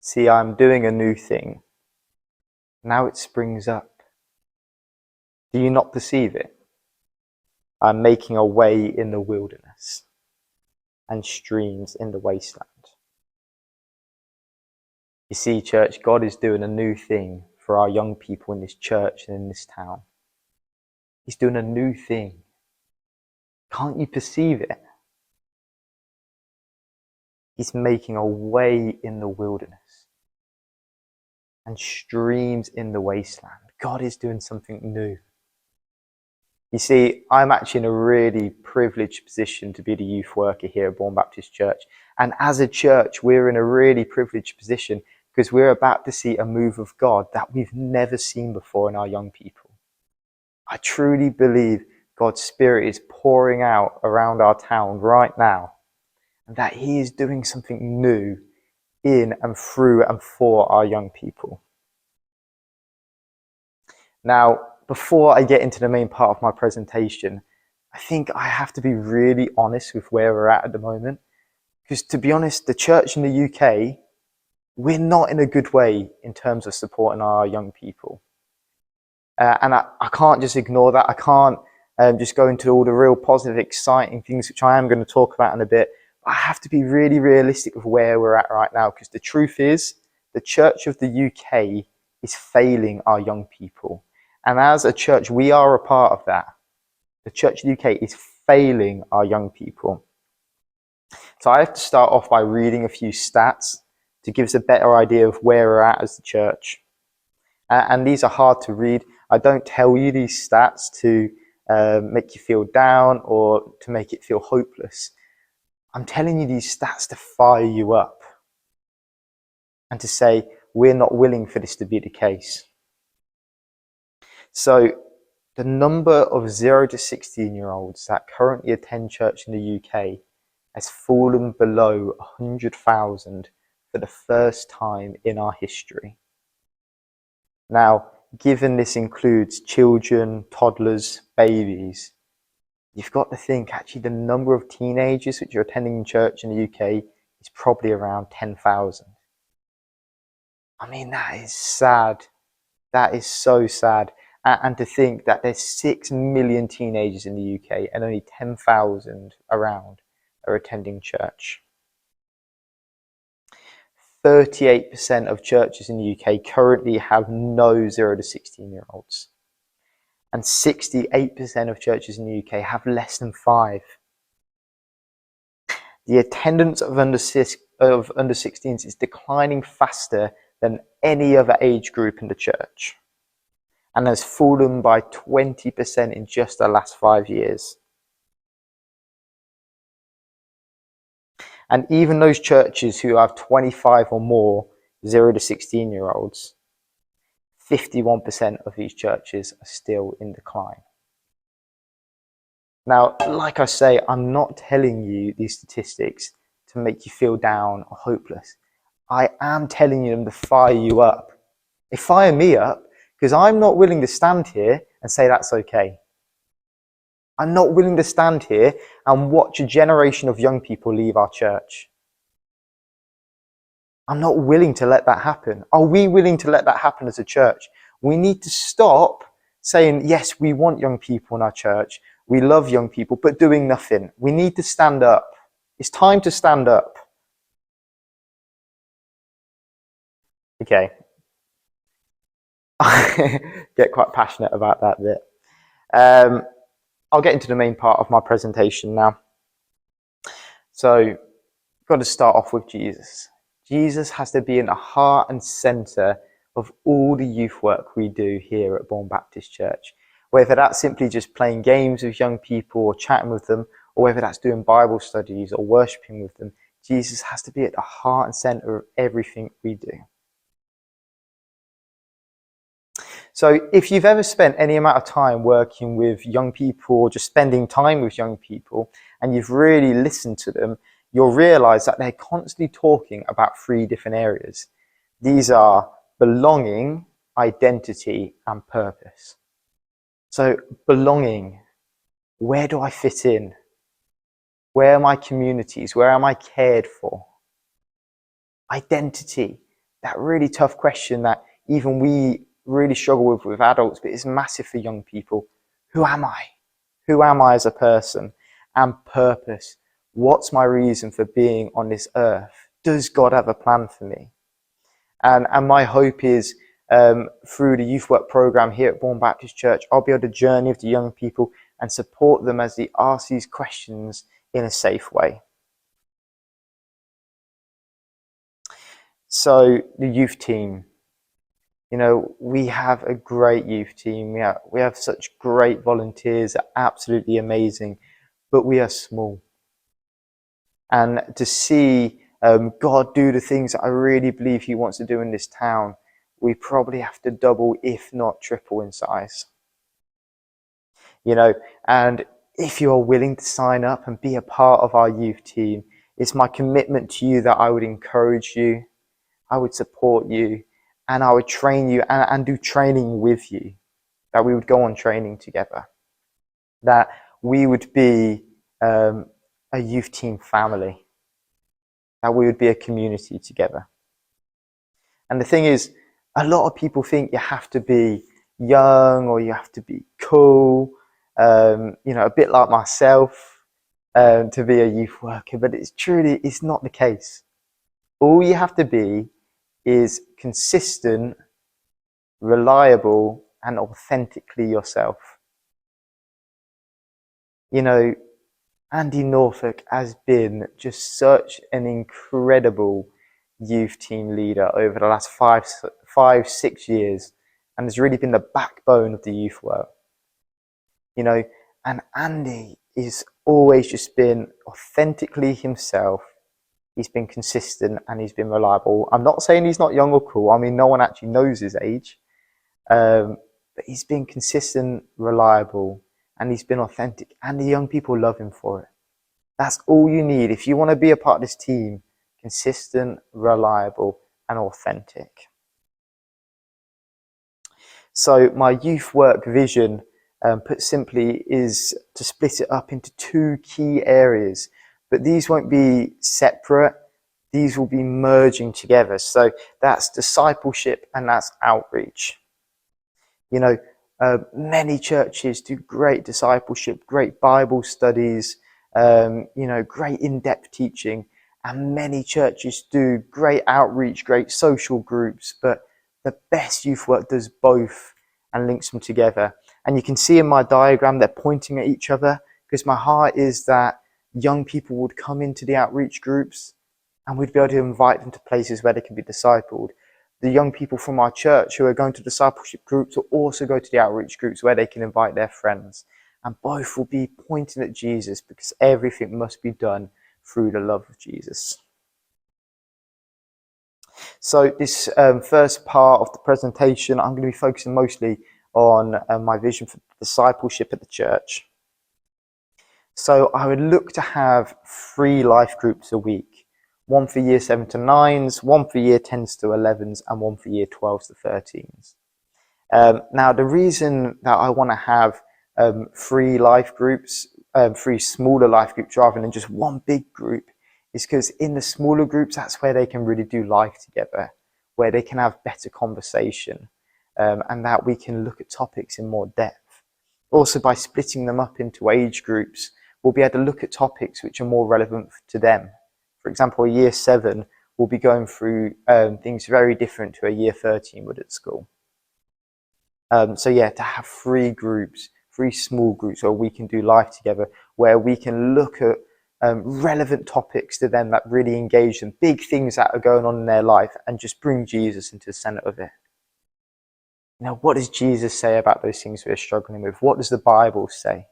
See, I'm doing a new thing. Now it springs up. Do you not perceive it? I'm making a way in the wilderness and streams in the wasteland. You see, church, God is doing a new thing for our young people in this church and in this town. He's doing a new thing. Can't you perceive it? He's making a way in the wilderness and streams in the wasteland. God is doing something new. You see, I'm actually in a really privileged position to be the youth worker here at Bourne Baptist Church. And as a church, we're in a really privileged position because we're about to see a move of God that we've never seen before in our young people. I truly believe God's Spirit is pouring out around our town right now, and that He is doing something new in and through and for our young people. Now, before I get into the main part of my presentation, I think I have to be really honest with where we're at the moment. Because to be honest, the church in the UK, we're not in a good way in terms of supporting our young people. And I can't just ignore that. I can't just go into all the real positive, exciting things, which I am going to talk about in a bit. I have to be really realistic with where we're at right now, because the truth is, the Church of the UK is failing our young people. And as a church, we are a part of that. The Church of the UK is failing our young people. So I have to start off by reading a few stats to give us a better idea of where we're at as the church. And these are hard to read. I don't tell you these stats to make you feel down or to make it feel hopeless. I'm telling you these stats to fire you up and to say, we're not willing for this to be the case. So the number of 0 to 16-year-olds that currently attend church in the UK has fallen below 100,000 for the first time in our history. Now, given this includes children, toddlers, babies, you've got to think actually the number of teenagers which are attending church in the UK is probably around 10,000. I mean, that is sad. That is so sad. And to think that there's 6 million teenagers in the UK and only 10,000 around are attending church. 38% of churches in the UK currently have no 0 to 16-year-olds. And 68% of churches in the UK have less than 5. The attendance of under 16s is declining faster than any other age group in the church, and has fallen by 20% in just the last 5 years. And even those churches who have 25 or more 0 to 16-year-olds, 51% of these churches are still in decline. Now, like I say, I'm not telling you these statistics to make you feel down or hopeless. I am telling you them to fire you up. They fire me up because I'm not willing to stand here and say that's okay. I'm not willing to stand here and watch a generation of young people leave our church. I'm not willing to let that happen. Are we willing to let that happen as a church? We need to stop saying, yes, we want young people in our church. We love young people, but doing nothing. We need to stand up. It's time to stand up. Okay. I get quite passionate about that bit. I'll get into the main part of my presentation now. So, I've got to start off with Jesus. Jesus has to be in the heart and centre of all the youth work we do here at Bourne Baptist Church. Whether that's simply just playing games with young people or chatting with them, or whether that's doing Bible studies or worshipping with them, Jesus has to be at the heart and centre of everything we do. So if you've ever spent any amount of time working with young people or just spending time with young people and you've really listened to them, you'll realise that they're constantly talking about 3 different areas. These are belonging, identity and purpose. So belonging, where do I fit in? Where are my communities? Where am I cared for? Identity, that really tough question that even we really struggle with adults, but it's massive for young people. Who am I? Who am I as a person? And purpose. What's my reason for being on this earth? Does God have a plan for me? And my hope is through the youth work program here at Bourne Baptist Church, I'll be able to journey with the young people and support them as they ask these questions in a safe way. So the youth team, we have a great youth team. We have such great volunteers, absolutely amazing, but we are small. And to see God do the things that I really believe he wants to do in this town, we probably have to double, if not triple in size. And if you are willing to sign up and be a part of our youth team, it's my commitment to you that I would encourage you, I would support you, and I would train you and do training with you, that we would go on training together, that we would be a youth team family, that we would be a community together. And the thing is, a lot of people think you have to be young or you have to be cool, a bit like myself, to be a youth worker, but it's not the case. All you have to be is consistent, reliable, and authentically yourself. Andy Norfolk has been just such an incredible youth team leader over the last 6 years, and has really been the backbone of the youth work. And Andy is always just been authentically himself. He's been consistent and he's been reliable. I'm not saying he's not young or cool. I mean, no one actually knows his age. But he's been consistent, reliable, and he's been authentic. And the young people love him for it. That's all you need. If you want to be a part of this team, consistent, reliable, and authentic. So my youth work vision, put simply, is to split it up into 2 key areas. But these won't be separate. These will be merging together. So that's discipleship and that's outreach. Many churches do great discipleship, great Bible studies, great in-depth teaching. And many churches do great outreach, great social groups. But the best youth work does both and links them together. And you can see in my diagram, they're pointing at each other, because my heart is that young people would come into the outreach groups and we'd be able to invite them to places where they can be discipled. The young people from our church who are going to discipleship groups will also go to the outreach groups where they can invite their friends. And both will be pointing at Jesus, because everything must be done through the love of Jesus. So this first part of the presentation, I'm going to be focusing mostly on my vision for discipleship at the church. So I would look to have 3 life groups a week. 1 for year 7 to 9s, 1 for year 10s to 11s, and 1 for year 12s to 13s. Now, the reason that I want to have 3 life groups, 3 smaller life groups rather than just 1 big group, is because in the smaller groups, that's where they can really do life together, where they can have better conversation, and that we can look at topics in more depth. Also, by splitting them up into age groups, we'll be able to look at topics which are more relevant to them. For example, a year 7 will be going through things very different to a year 13 would at school. To have 3 groups, 3 small groups where we can do life together, where we can look at relevant topics to them that really engage them, big things that are going on in their life, and just bring Jesus into the center of it. Now, what does Jesus say about those things we're struggling with? What does the Bible say?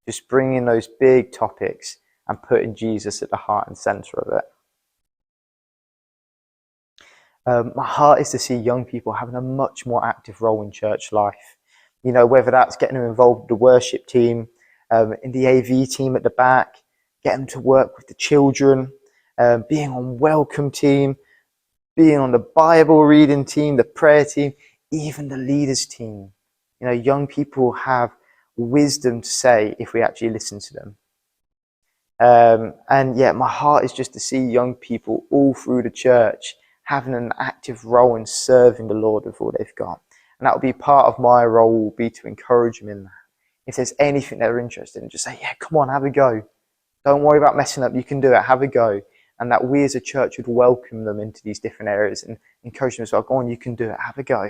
Just bringing those big topics and putting Jesus at the heart and center of it. My heart is to see young people having a much more active role in church life. Whether that's getting them involved with the worship team, in the AV team at the back, get them to work with the children, being on welcome team, being on the Bible reading team, the prayer team, even the leaders team. Young people have wisdom to say if we actually listen to them. My heart is just to see young people all through the church having an active role in serving the Lord with all they've got. And that will be part of my role, will be to encourage them in that. If there's anything they're interested in, just say, yeah, come on, have a go. Don't worry about messing up. You can do it. Have a go. And that we as a church would welcome them into these different areas and encourage them as well. Go on, you can do it. Have a go.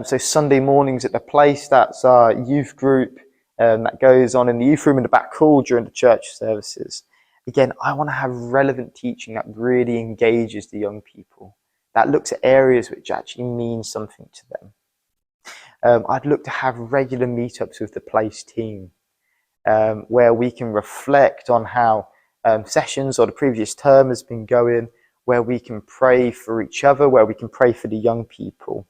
So Sunday mornings at the place, that's our youth group that goes on in the youth room in the back hall during the church services. Again, I want to have relevant teaching that really engages the young people, that looks at areas which actually mean something to them. I'd look to have regular meetups with the place team where we can reflect on how sessions or the previous term has been going, where we can pray for each other, where we can pray for the young people.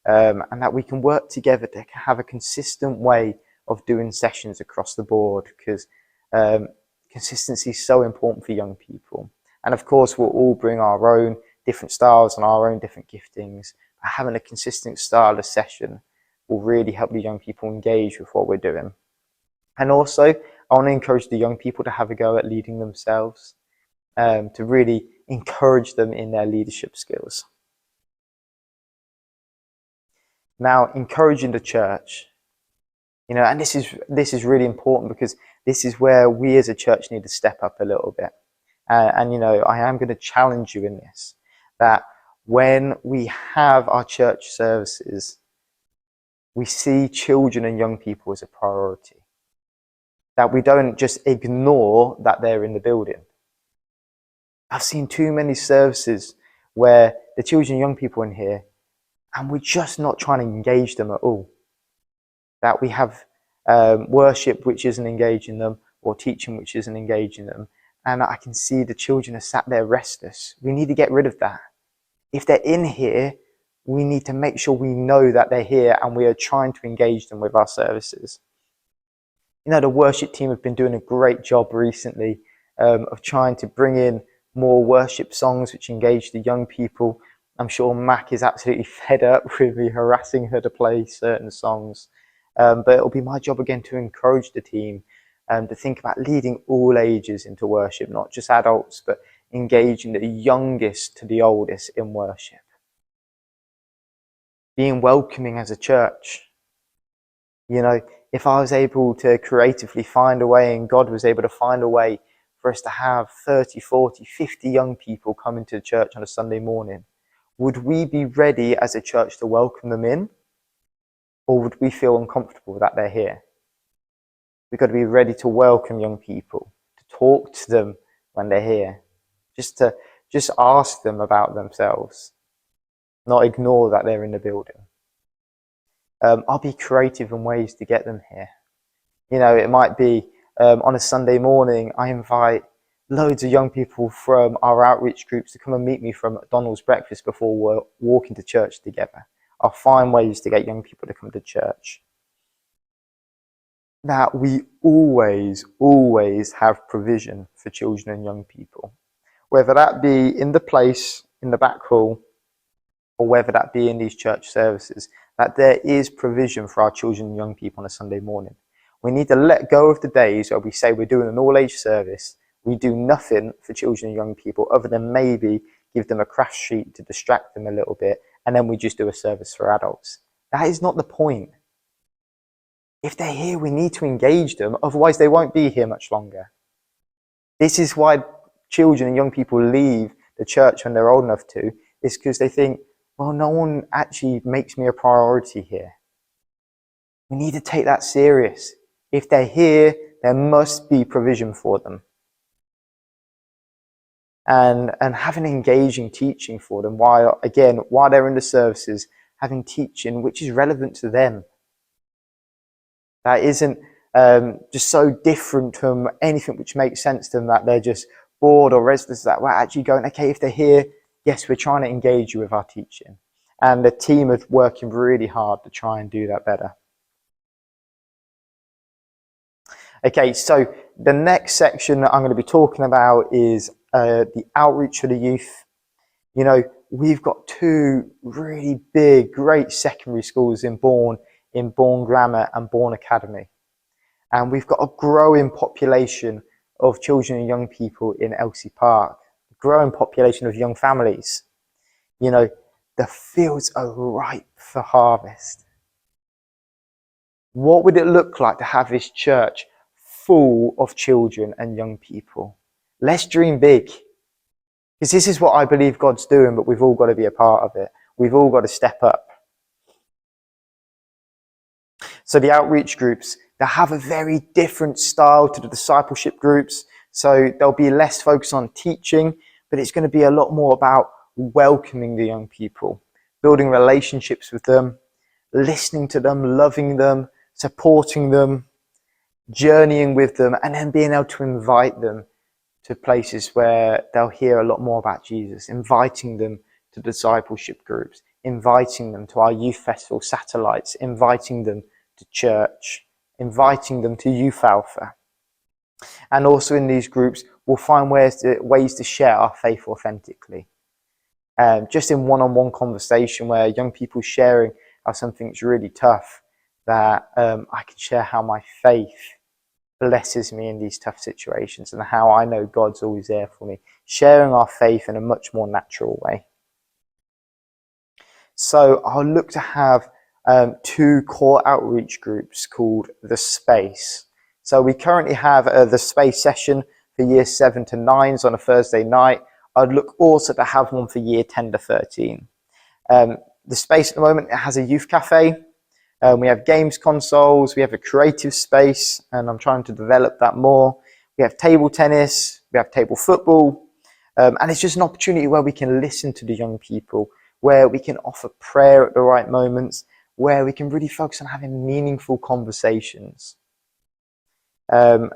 And that we can work together to have a consistent way of doing sessions across the board, because consistency is so important for young people. And of course, we'll all bring our own different styles and our own different giftings. But having a consistent style of session will really help the young people engage with what we're doing. And also, I want to encourage the young people to have a go at leading themselves, to really encourage them in their leadership skills. Now, encouraging the church, and this is really important, because this is where we as a church need to step up a little bit. And I am going to challenge you in this, that when we have our church services, we see children and young people as a priority. That we don't just ignore that they're in the building. I've seen too many services where the children and young people in here, and we're just not trying to engage them at all. That we have worship which isn't engaging them, or teaching which isn't engaging them. And I can see the children are sat there restless. We need to get rid of that. If they're in here, we need to make sure we know that they're here and we are trying to engage them with our services. The worship team have been doing a great job recently of trying to bring in more worship songs which engage the young people. I'm sure Mac is absolutely fed up with me harassing her to play certain songs. But it'll be my job again to encourage the team to think about leading all ages into worship, not just adults, but engaging the youngest to the oldest in worship. Being welcoming as a church. If I was able to creatively find a way, and God was able to find a way for us to have 30, 40, 50 young people come into the church on a Sunday morning, would we be ready as a church to welcome them in? Or would we feel uncomfortable that they're here? We've got to be ready to welcome young people, to talk to them when they're here, just ask them about themselves, not ignore that they're in the building. I'll be creative in ways to get them here. It might be on a Sunday morning, I invite loads of young people from our outreach groups to come and meet me for a McDonald's breakfast before we're walking to church together. I'll find ways to get young people to come to church. Now, we always have provision for children and young people, whether that be in the place, in the back hall, or whether that be in these church services, that there is provision for our children and young people on a Sunday morning. We need to let go of the days where we say we're doing an all-age service, we do nothing for children and young people other than maybe give them a craft sheet to distract them a little bit, and then we just do a service for adults. That is not the point. If they're here, we need to engage them, otherwise they won't be here much longer. This is why children and young people leave the church when they're old enough to, is because they think, well, no one actually makes me a priority here. We need to take that serious. If they're here, there must be provision for them. And having engaging teaching for them while they're in the services, having teaching which is relevant to them. That isn't just so different from anything which makes sense to them that they're just bored or restless, that we're actually going, okay, if they're here, yes, we're trying to engage you with our teaching. And the team are working really hard to try and do that better. Okay, so the next section that I'm going to be talking about is the outreach for the youth. We've got two really big, great secondary schools in Bourne Grammar and Bourne Academy. And we've got a growing population of children and young people in Elsie Park, the growing population of young families. You know, the fields are ripe for harvest. What would it look like to have this church full of children and young people? Let's dream big. Because this is what I believe God's doing, but we've all got to be a part of it. We've all got to step up. So the outreach groups, they have a very different style to the discipleship groups. So there'll be less focus on teaching, but it's going to be a lot more about welcoming the young people, building relationships with them, listening to them, loving them, supporting them, journeying with them, and then being able to invite them to places where they'll hear a lot more about Jesus, inviting them to discipleship groups, inviting them to our youth festival satellites, inviting them to church, inviting them to Youth Alpha. And also in these groups, we'll find ways to share our faith authentically. Just in one-on-one conversation where young people sharing how something's really tough, that I can share how my faith blesses me in these tough situations and how I know God's always there for me. Sharing our faith in a much more natural way. So I'll look to have 2 core outreach groups called The Space. So we currently have the Space session for year 7 to 9s on a Thursday night. I'd look also to have one for year 10 to 13. The Space at the moment, it has a youth cafe. We have games consoles, we have a creative space, and I'm trying to develop that more. We have table tennis, we have table football, and it's just an opportunity where we can listen to the young people, where we can offer prayer at the right moments, where we can really focus on having meaningful conversations. And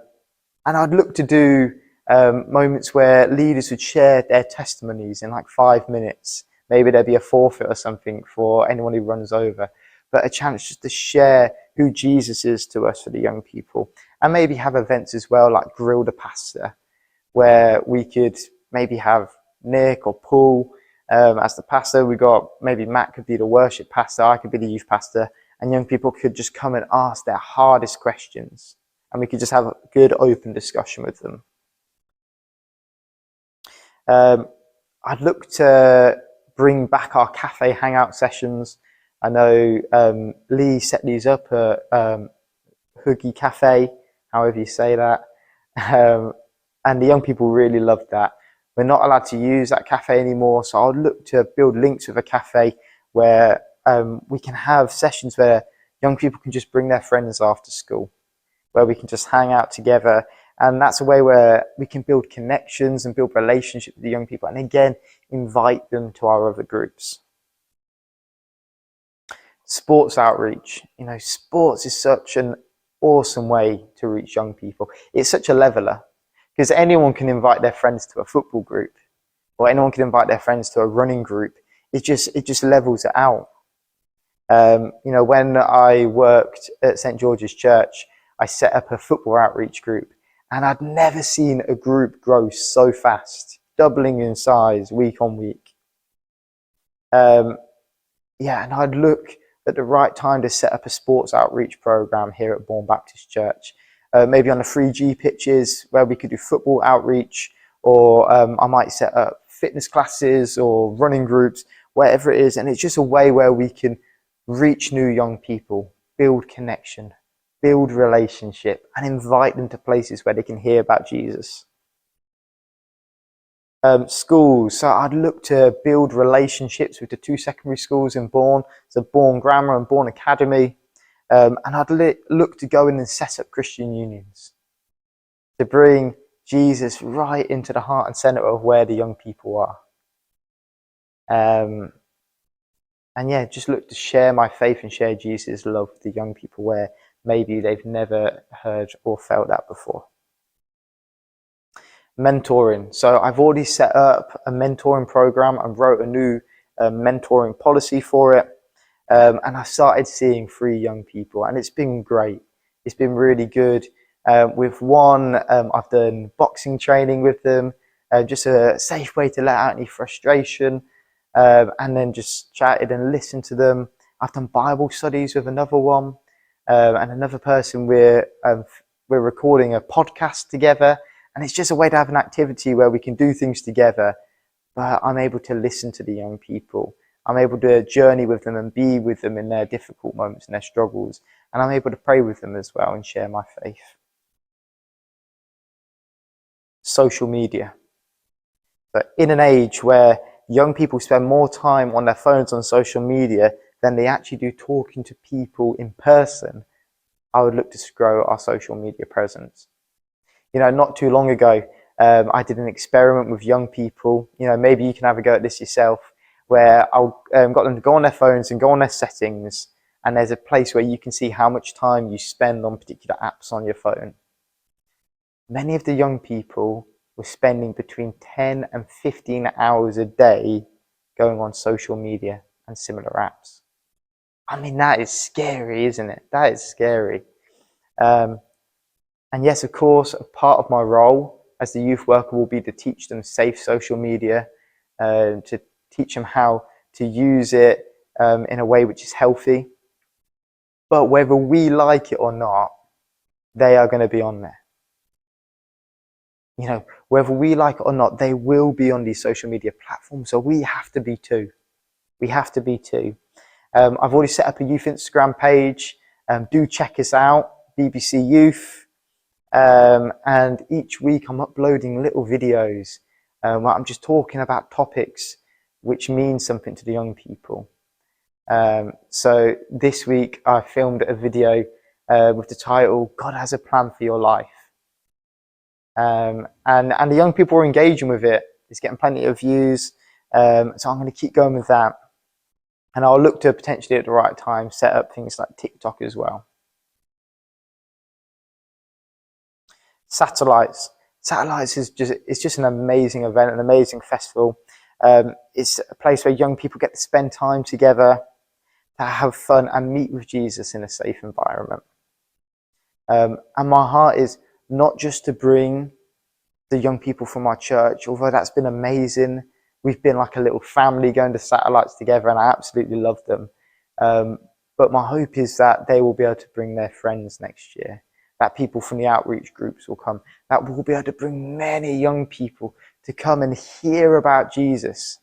I'd look to do moments where leaders would share their testimonies in like 5 minutes. Maybe there'd be a forfeit or something for anyone who runs over, but a chance just to share who Jesus is to us for the young people. And maybe have events as well, like Grill the Pastor, where we could maybe have Nick or Paul as the pastor. We got maybe Matt could be the worship pastor, I could be the youth pastor, and young people could just come and ask their hardest questions, and we could just have a good open discussion with them. I'd look to bring back our cafe hangout sessions. I know Lee set these up at Hoogie Cafe, however you say that, and the young people really loved that. We're not allowed to use that cafe anymore, so I'll look to build links with a cafe where we can have sessions where young people can just bring their friends after school, where we can just hang out together. And that's a way where we can build connections and build relationships with the young people, and again, invite them to our other groups. Sports outreach. You know, sports is such an awesome way to reach young people. It's such a leveler, because anyone can invite their friends to a football group, or anyone can invite their friends to a running group. It just levels it out. You know, when I worked at St. George's Church, I set up a football outreach group, and I'd never seen a group grow so fast, doubling in size week on week. And I'd look at the right time to set up a sports outreach program here at Bourne Baptist Church. Maybe on the 3G pitches where we could do football outreach, or I might set up fitness classes or running groups, wherever it is. And it's just a way where we can reach new young people, build connection, build relationship, and invite them to places where they can hear about Jesus. Schools. So I'd look to build relationships with the 2 secondary schools in Bourne, so Bourne Grammar and Bourne Academy. And I'd look to go in and set up Christian unions to bring Jesus right into the heart and center of where the young people are. Just look to share my faith and share Jesus' love with the young people where maybe they've never heard or felt that before. Mentoring. So I've already set up a mentoring program and wrote a new mentoring policy for it. And I started seeing 3 young people, and it's been great. It's been really good. With one, I've done boxing training with them, just a safe way to let out any frustration, and then just chatted and listened to them. I've done Bible studies with another one, and another person. We're recording a podcast together, And it's just a way to have an activity where we can do things together, but I'm able to listen to the young people. I'm able to journey with them and be with them in their difficult moments and their struggles. And I'm able to pray with them as well and share my faith. Social media. But in an age where young people spend more time on their phones on social media than they actually do talking to people in person, I would look to grow our social media presence. Not too long ago, I did an experiment with young people. Maybe you can have a go at this yourself, where I got them to go on their phones and go on their settings, and there's a place where you can see how much time you spend on particular apps on your phone. Many of the young people were spending between 10 and 15 hours a day going on social media and similar apps. I mean, that is scary, isn't it? That is scary. And yes, of course, a part of my role as the youth worker will be to teach them safe social media, to teach them how to use it in a way which is healthy. But whether we like it or not, they are going to be on there. Whether we like it or not, they will be on these social media platforms. So we have to be too. We have to be too. I've already set up a youth Instagram page. Do check us out, BBC Youth. And each week I'm uploading little videos where I'm just talking about topics which mean something to the young people. So this week I filmed a video with the title, God Has a Plan for Your Life. And the young people are engaging with it. It's getting plenty of views. So I'm going to keep going with that. And I'll look to potentially at the right time set up things like TikTok as well. Satellites is just an amazing event, an amazing festival. It's a place where young people get to spend time together, to have fun and meet with Jesus in a safe environment. And my heart is not just to bring the young people from our church, although that's been amazing. We've been like a little family going to Satellites together, and I absolutely love them. But my hope is that they will be able to bring their friends next year, that people from the outreach groups will come, that we'll be able to bring many young people to come and hear about Jesus.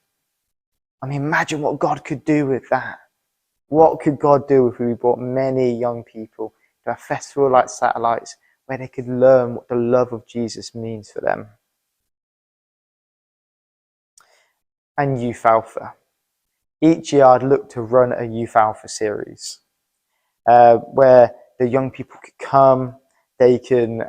I mean, imagine what God could do with that. What could God do if we brought many young people to a festival like Satellites, where they could learn what the love of Jesus means for them? And Youth Alpha. Each year I'd look to run a Youth Alpha series where the young people could come, they can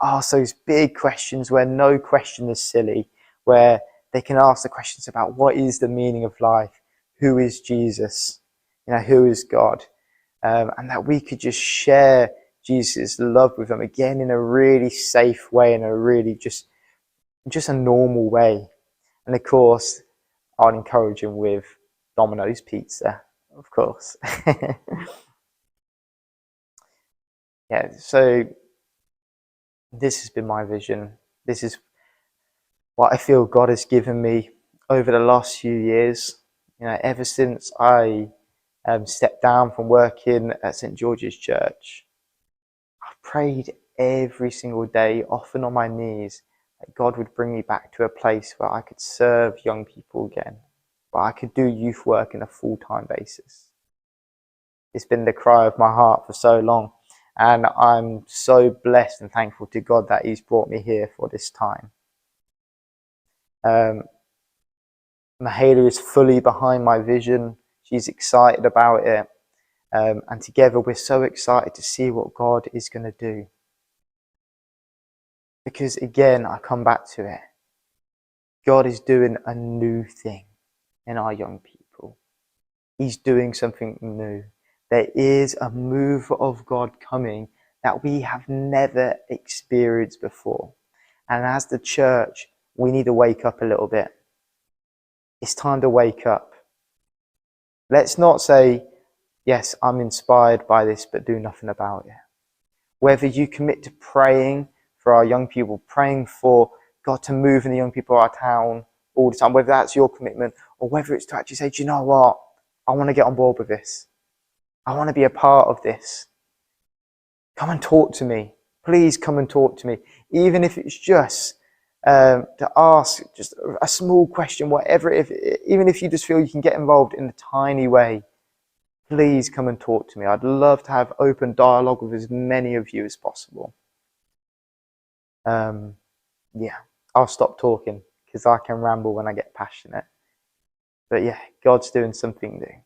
ask those big questions where no question is silly, where they can ask the questions about what is the meaning of life, who is Jesus, who is God, and that we could just share Jesus' love with them again in a really safe way, in a really just a normal way. And of course, I'd encourage them with Domino's pizza, of course. Yeah, so this has been my vision. This is what I feel God has given me over the last few years. Ever since I stepped down from working at St. George's Church, I've prayed every single day, often on my knees, that God would bring me back to a place where I could serve young people again, where I could do youth work on a full-time basis. It's been the cry of my heart for so long, and I'm so blessed and thankful to God that He's brought me here for this time. Mahala is fully behind my vision. She's excited about it. And together we're so excited to see what God is going to do. Because again, I come back to it. God is doing a new thing in our young people. He's doing something new. There is a move of God coming that we have never experienced before. And as the church, we need to wake up a little bit. It's time to wake up. Let's not say, yes, I'm inspired by this, but do nothing about it. Whether you commit to praying for our young people, praying for God to move in the young people of our town all the time, whether that's your commitment, or whether it's to actually say, do you know what? I want to get on board with this. I want to be a part of this. Come and talk to me. please come and talk to me. Even if it's just to ask just a small question, whatever, even if you just feel you can get involved in a tiny way, please come and talk to me. I'd love to have open dialogue with as many of you as possible. Yeah, I'll stop talking because I can ramble when I get passionate. But yeah, God's doing something new.